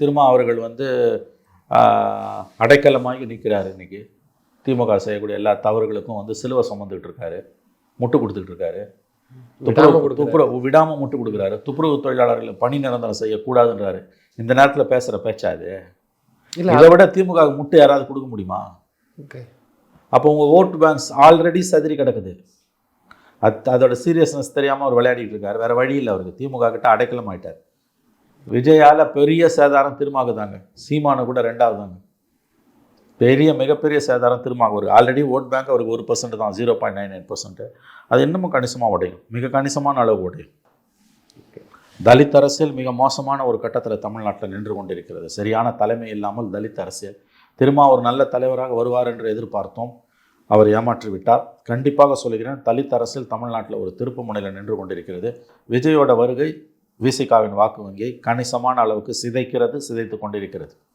திருமா அவர்கள் அடைக்கலமாகி நிற்கிறாரு. இன்றைக்கி திமுக செய்யக்கூடிய எல்லா தவறுகளுக்கும் சிலுவை சுமந்துக்கிட்டு இருக்காரு, முட்டு கொடுத்துக்கிட்டு இருக்காரு. விடாமல் முட்டு கொடுக்குறாரு. துப்புரவு தொழிலாளர்கள் பணி நிரந்தரம் செய்யக்கூடாதுன்றாரு. இந்த நேரத்தில் பேசுகிற பேச்சா அது? இல்லை, இதை விட திமுக முட்டு யாராவது கொடுக்க முடியுமா? அப்போ உங்கள் ஓட்டு பேங்க்ஸ் ஆல்ரெடி சதுரி கிடக்குது. அதோட சீரியஸ்னஸ் தெரியாமல் அவர் விளையாடிட்டு இருக்காரு. வேறு வழி இல்லை, அவருக்கு திமுக கிட்ட அடைக்கலம் ஆயிட்டார். விஜயால் பெரிய சேதாரம் திருமாக தாங்க. சீமானு கூட 2வது தாங்க. மிகப்பெரிய சேதாரம் திருமாக. ஒரு ஆல்ரெடி ஓட் பேங்க் அவருக்கு 1% தான், 0.99%. அது இன்னமும் கணிசமாக உடையும், மிக கணிசமான அளவு உடையும். தலித் அரசியல் மிக மோசமான ஒரு கட்டத்தில் தமிழ்நாட்டில் நின்று கொண்டிருக்கிறது. சரியான தலைமை இல்லாமல் தலித் அரசியல். திரும்ப ஒரு நல்ல தலைவராக வருவார் என்று எதிர்பார்த்தோம், அவர் ஏமாற்றி விட்டார். கண்டிப்பாக சொல்கிறேன், தலித் அரசியல் தமிழ்நாட்டில் ஒரு திருப்பு முனையில் நின்று கொண்டிருக்கிறது. விஜயோட வருகை விசிகாவின் வாக்கு வங்கியை கணிசமான அளவுக்கு சிதைத்து கொண்டிருக்கிறது.